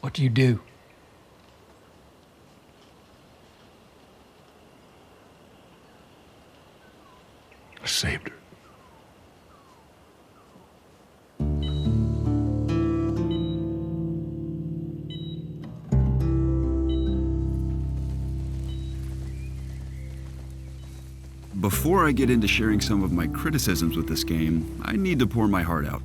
What do you do? I saved her. Before I get into sharing some of my criticisms with this game, I need to pour my heart out.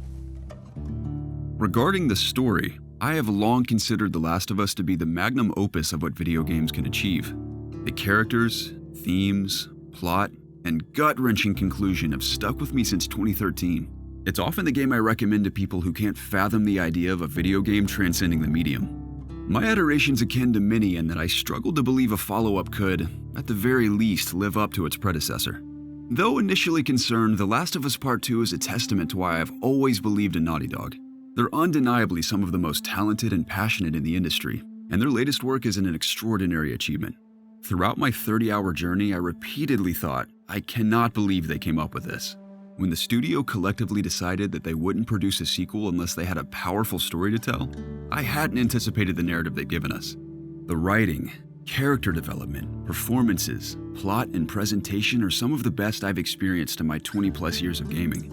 Regarding the story, I have long considered The Last of Us to be the magnum opus of what video games can achieve. The characters, themes, plot, and gut-wrenching conclusion have stuck with me since 2013. It's often the game I recommend to people who can't fathom the idea of a video game transcending the medium. My adoration's akin to many in that I struggled to believe a follow-up could, at the very least, live up to its predecessor. Though initially concerned, The Last of Us Part 2 is a testament to why I've always believed in Naughty Dog. They're undeniably some of the most talented and passionate in the industry, and their latest work is an extraordinary achievement. Throughout my 30-hour journey, I repeatedly thought, I cannot believe they came up with this. When the studio collectively decided that they wouldn't produce a sequel unless they had a powerful story to tell, I hadn't anticipated the narrative they'd given us. The writing, character development, performances, plot, and presentation are some of the best I've experienced in my 20-plus years of gaming.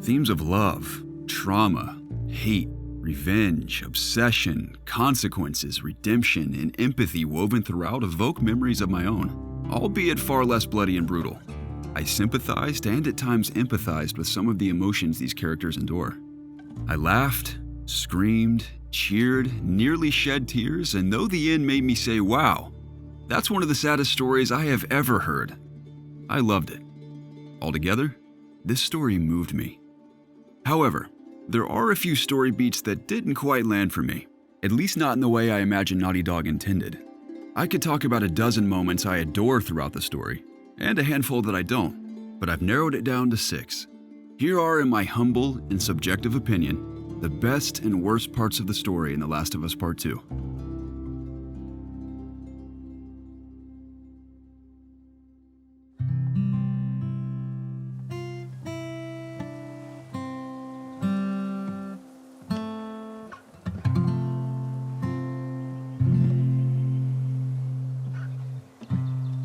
Themes of love, trauma, hate, revenge, obsession, consequences, redemption, and empathy woven throughout evoke memories of my own, albeit far less bloody and brutal. I sympathized and at times empathized with some of the emotions these characters endure. I laughed, screamed, cheered, nearly shed tears, and though the end made me say, wow, that's one of the saddest stories I have ever heard, I loved it. Altogether, this story moved me. However, there are a few story beats that didn't quite land for me, at least not in the way I imagine Naughty Dog intended. I could talk about a dozen moments I adore throughout the story, and a handful that I don't, but I've narrowed it down to 6. Here are, in my humble and subjective opinion, the best and worst parts of the story in The Last of Us Part 2.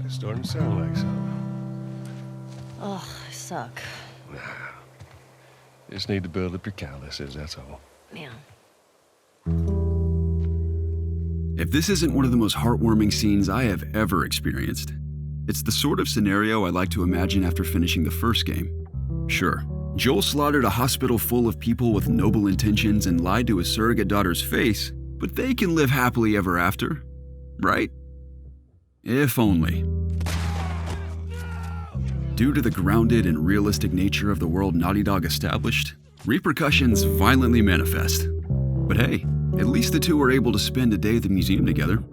It's starting to sound like something. Ugh, I suck. Nah. Just need to build up your calluses, that's all. Man. If this isn't one of the most heartwarming scenes I have ever experienced, it's the sort of scenario I like to imagine after finishing the first game. Sure, Joel slaughtered a hospital full of people with noble intentions and lied to his surrogate daughter's face, but they can live happily ever after, right? If only. Due to the grounded and realistic nature of the world Naughty Dog established, repercussions violently manifest. But hey, at least the two were able to spend a day at the museum together.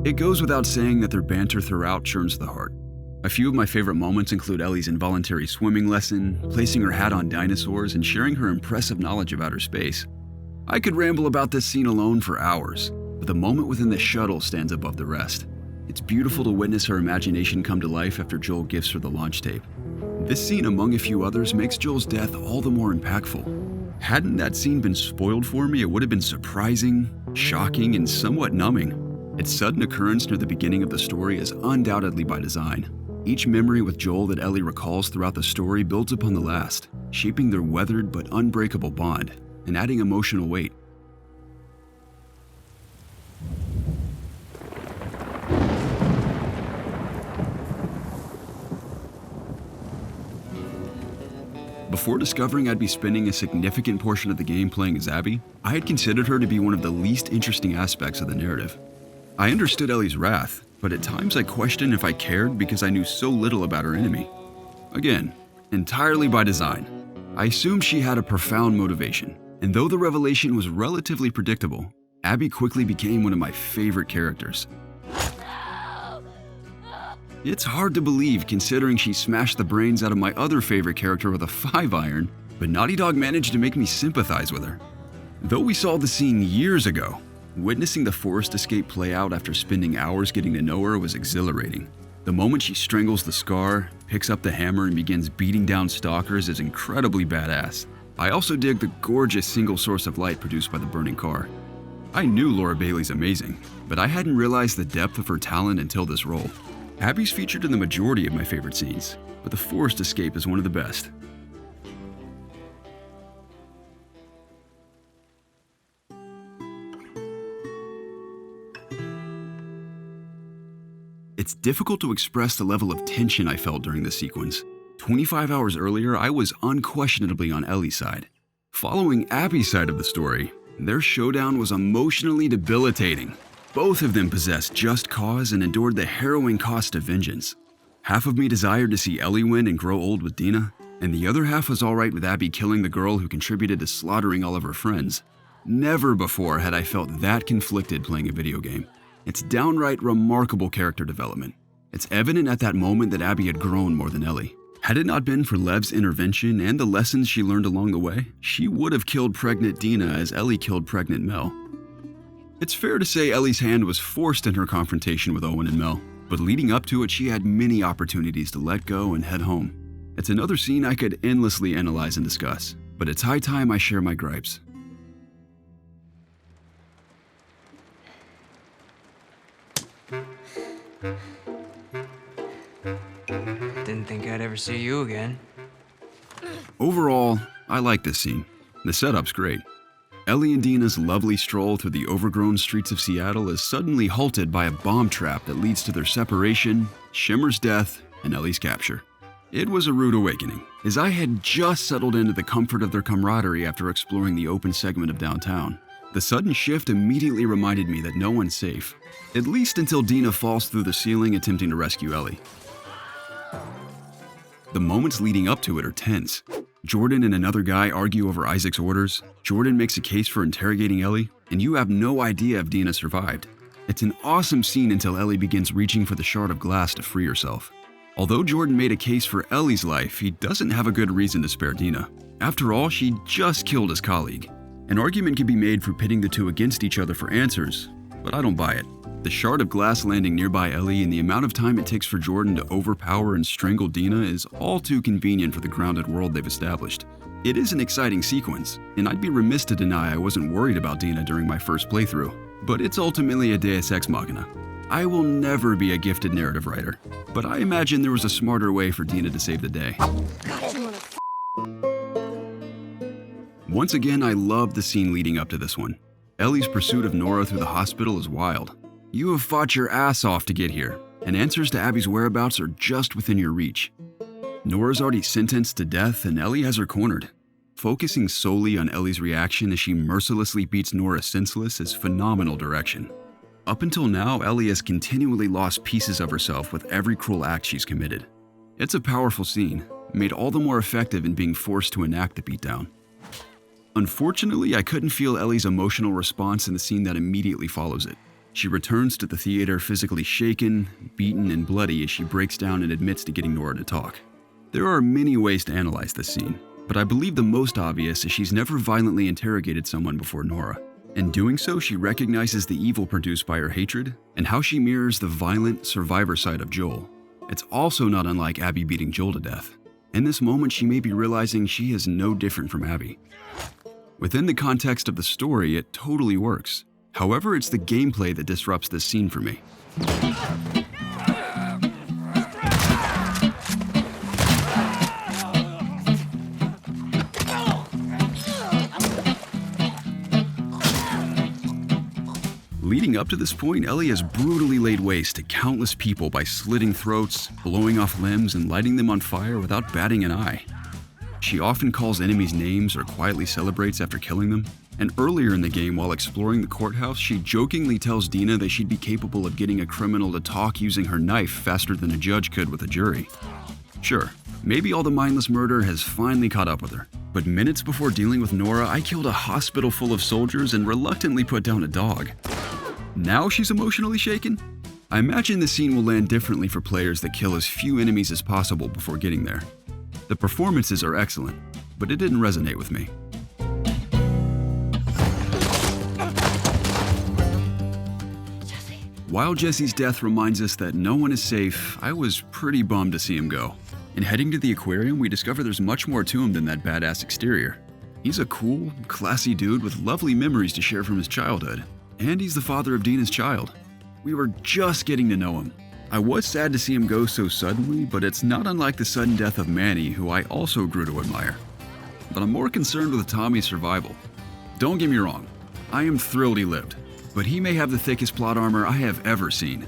It goes without saying that their banter throughout churns the heart. A few of my favorite moments include Ellie's involuntary swimming lesson, placing her hat on dinosaurs, and sharing her impressive knowledge of outer space. I could ramble about this scene alone for hours, but the moment within the shuttle stands above the rest. It's beautiful to witness her imagination come to life after Joel gives her the launch tape. This scene, among a few others, makes Joel's death all the more impactful. Hadn't that scene been spoiled for me, it would have been surprising, shocking, and somewhat numbing. Its sudden occurrence near the beginning of the story is undoubtedly by design. Each memory with Joel that Ellie recalls throughout the story builds upon the last, shaping their weathered but unbreakable bond, and adding emotional weight. Before discovering I'd be spending a significant portion of the game playing as Abby, I had considered her to be one of the least interesting aspects of the narrative. I understood Ellie's wrath, but at times I questioned if I cared because I knew so little about her enemy. Again, entirely by design. I assumed she had a profound motivation, and though the revelation was relatively predictable, Abby quickly became one of my favorite characters. It's hard to believe considering she smashed the brains out of my other favorite character with a 5-iron, but Naughty Dog managed to make me sympathize with her. Though we saw the scene years ago, witnessing the forest escape play out after spending hours getting to know her was exhilarating. The moment she strangles the scar, picks up the hammer, and begins beating down stalkers is incredibly badass. I also dig the gorgeous single source of light produced by the burning car. I knew Laura Bailey's amazing, but I hadn't realized the depth of her talent until this role. Abby's featured in the majority of my favorite scenes, but the forced escape is one of the best. It's difficult to express the level of tension I felt during this sequence. 25 hours earlier, I was unquestionably on Ellie's side. Following Abby's side of the story, their showdown was emotionally debilitating. Both of them possessed just cause and endured the harrowing cost of vengeance. Half of me desired to see Ellie win and grow old with Dina, and the other half was alright with Abby killing the girl who contributed to slaughtering all of her friends. Never before had I felt that conflicted playing a video game. It's downright remarkable character development. It's evident at that moment that Abby had grown more than Ellie. Had it not been for Lev's intervention and the lessons she learned along the way, she would have killed pregnant Dina as Ellie killed pregnant Mel. It's fair to say Ellie's hand was forced in her confrontation with Owen and Mel, but leading up to it she had many opportunities to let go and head home. It's another scene I could endlessly analyze and discuss, but it's high time I share my gripes. Didn't think I'd ever see you again. Overall, I like this scene. The setup's great. Ellie and Dina's lovely stroll through the overgrown streets of Seattle is suddenly halted by a bomb trap that leads to their separation, Shimmer's death, and Ellie's capture. It was a rude awakening, as I had just settled into the comfort of their camaraderie after exploring the open segment of downtown. The sudden shift immediately reminded me that no one's safe, at least until Dina falls through the ceiling attempting to rescue Ellie. The moments leading up to it are tense. Jordan and another guy argue over Isaac's orders, Jordan makes a case for interrogating Ellie, and you have no idea if Dina survived. It's an awesome scene until Ellie begins reaching for the shard of glass to free herself. Although Jordan made a case for Ellie's life, he doesn't have a good reason to spare Dina. After all, she just killed his colleague. An argument can be made for pitting the two against each other for answers, but I don't buy it. The shard of glass landing nearby Ellie and the amount of time it takes for Jordan to overpower and strangle Dina is all too convenient for the grounded world they've established. It is an exciting sequence, and I'd be remiss to deny I wasn't worried about Dina during my first playthrough, but it's ultimately a deus ex machina. I will never be a gifted narrative writer, but I imagine there was a smarter way for Dina to save the day. Once again, I loved the scene leading up to this one. Ellie's pursuit of Nora through the hospital is wild. You have fought your ass off to get here, and answers to Abby's whereabouts are just within your reach. Nora's already sentenced to death, and Ellie has her cornered. Focusing solely on Ellie's reaction as she mercilessly beats Nora senseless is phenomenal direction. Up until now, Ellie has continually lost pieces of herself with every cruel act she's committed. It's a powerful scene, made all the more effective in being forced to enact the beatdown. Unfortunately, I couldn't feel Ellie's emotional response in the scene that immediately follows it. She returns to the theater physically shaken, beaten, and bloody as she breaks down and admits to getting Nora to talk. There are many ways to analyze this scene, but I believe the most obvious is she's never violently interrogated someone before Nora. In doing so, she recognizes the evil produced by her hatred and how she mirrors the violent survivor side of Joel. It's also not unlike Abby beating Joel to death. In this moment, she may be realizing she is no different from Abby. Within the context of the story, it totally works. However, it's the gameplay that disrupts this scene for me. Leading up to this point, Ellie has brutally laid waste to countless people by slitting throats, blowing off limbs, and lighting them on fire without batting an eye. She often calls enemies names or quietly celebrates after killing them. And earlier in the game, while exploring the courthouse, she jokingly tells Dina that she'd be capable of getting a criminal to talk using her knife faster than a judge could with a jury. Sure, maybe all the mindless murder has finally caught up with her. But minutes before dealing with Nora, I killed a hospital full of soldiers and reluctantly put down a dog. Now she's emotionally shaken? I imagine this scene will land differently for players that kill as few enemies as possible before getting there. The performances are excellent, but it didn't resonate with me. While Jesse's death reminds us that no one is safe, I was pretty bummed to see him go. In heading to the aquarium, we discover there's much more to him than that badass exterior. He's a cool, classy dude with lovely memories to share from his childhood. And he's the father of Dina's child. We were just getting to know him. I was sad to see him go so suddenly, but it's not unlike the sudden death of Manny, who I also grew to admire. But I'm more concerned with Tommy's survival. Don't get me wrong, I am thrilled he lived, but he may have the thickest plot armor I have ever seen.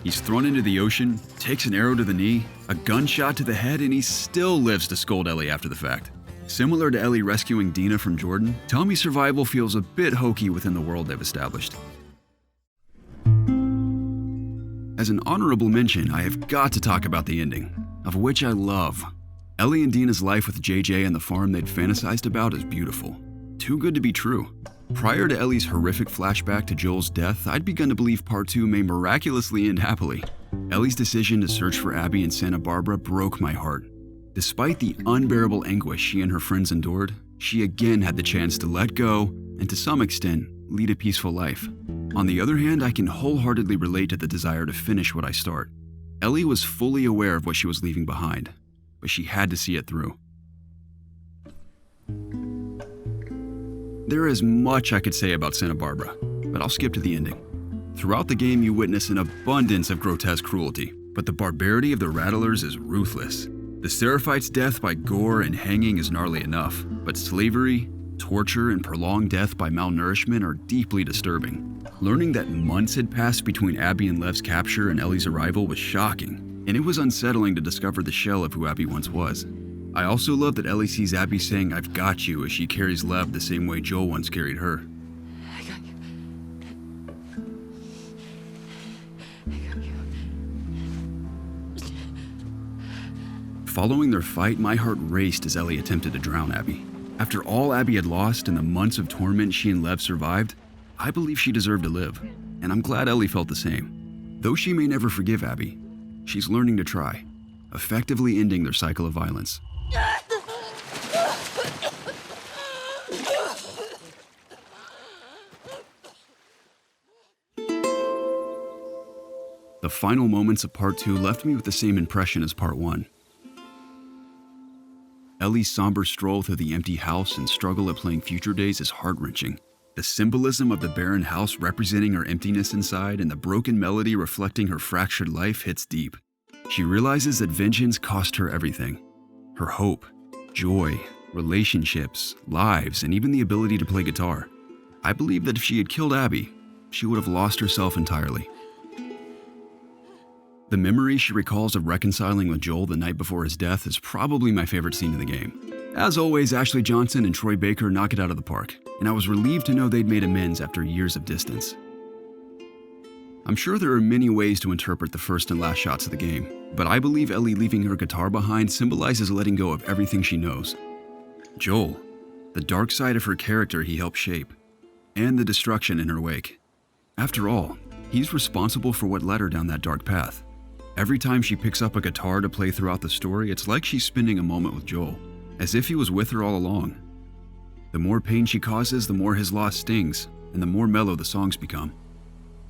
He's thrown into the ocean, takes an arrow to the knee, a gunshot to the head, and he still lives to scold Ellie after the fact. Similar to Ellie rescuing Dina from Jordan, Tommy's survival feels a bit hokey within the world they've established. As an honorable mention, I have got to talk about the ending, of which I love. Ellie and Dina's life with JJ and the farm they'd fantasized about is beautiful. Too good to be true. Prior to Ellie's horrific flashback to Joel's death, I'd begun to believe part 2 may miraculously end happily. Ellie's decision to search for Abby in Santa Barbara broke my heart. Despite the unbearable anguish she and her friends endured, she again had the chance to let go and, to some extent, lead a peaceful life. On the other hand, I can wholeheartedly relate to the desire to finish what I start. Ellie was fully aware of what she was leaving behind, but she had to see it through. There is much I could say about Santa Barbara, but I'll skip to the ending. Throughout the game, you witness an abundance of grotesque cruelty, but the barbarity of the Rattlers is ruthless. The Seraphite's death by gore and hanging is gnarly enough, but slavery, torture, and prolonged death by malnourishment are deeply disturbing. Learning that months had passed between Abby and Lev's capture and Ellie's arrival was shocking, and it was unsettling to discover the shell of who Abby once was. I also love that Ellie sees Abby saying, "I've got you," as she carries Lev the same way Joel once carried her. I got you. I got you. Following their fight, my heart raced as Ellie attempted to drown Abby. After all Abby had lost and the months of torment she and Lev survived, I believe she deserved to live, and I'm glad Ellie felt the same. Though she may never forgive Abby, she's learning to try, effectively ending their cycle of violence. The final moments of part 2 left me with the same impression as part 1. Ellie's somber stroll through the empty house and struggle at playing Future Days is heart-wrenching. The symbolism of the barren house representing her emptiness inside and the broken melody reflecting her fractured life hits deep. She realizes that vengeance cost her everything. Her hope, joy, relationships, lives, and even the ability to play guitar. I believe that if she had killed Abby, she would have lost herself entirely. The memory she recalls of reconciling with Joel the night before his death is probably my favorite scene in the game. As always, Ashley Johnson and Troy Baker knock it out of the park, and I was relieved to know they'd made amends after years of distance. I'm sure there are many ways to interpret the first and last shots of the game, but I believe Ellie leaving her guitar behind symbolizes letting go of everything she knows. Joel, the dark side of her character he helped shape, and the destruction in her wake. After all, he's responsible for what led her down that dark path. Every time she picks up a guitar to play throughout the story, it's like she's spending a moment with Joel, as if he was with her all along. The more pain she causes, the more his loss stings, and the more mellow the songs become.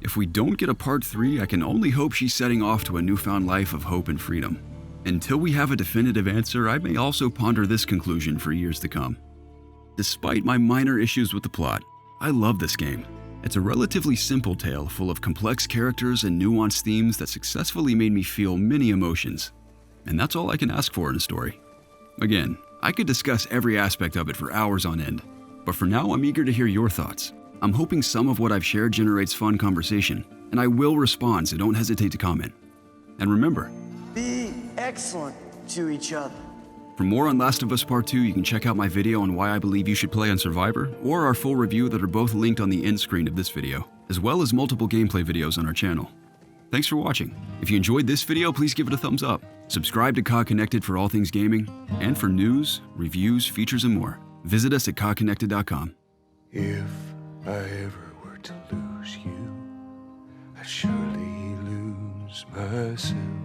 If we don't get a part 3, I can only hope she's setting off to a newfound life of hope and freedom. Until we have a definitive answer, I may also ponder this conclusion for years to come. Despite my minor issues with the plot, I love this game. It's a relatively simple tale full of complex characters and nuanced themes that successfully made me feel many emotions. And that's all I can ask for in a story. Again, I could discuss every aspect of it for hours on end, but for now I'm eager to hear your thoughts. I'm hoping some of what I've shared generates fun conversation, and I will respond, so don't hesitate to comment. And remember, be excellent to each other. for more on Last of Us Part 2, you can check out my video on why I believe you should play on Survivor, or our full review that are both linked on the end screen of this video, as well as multiple gameplay videos on our channel. Thanks for watching. If you enjoyed this video, please give it a thumbs up. Subscribe to COG Connected for all things gaming, and for news, reviews, features, and more, visit us at cogconnected.com. If I ever were to lose you, I'd surely lose myself.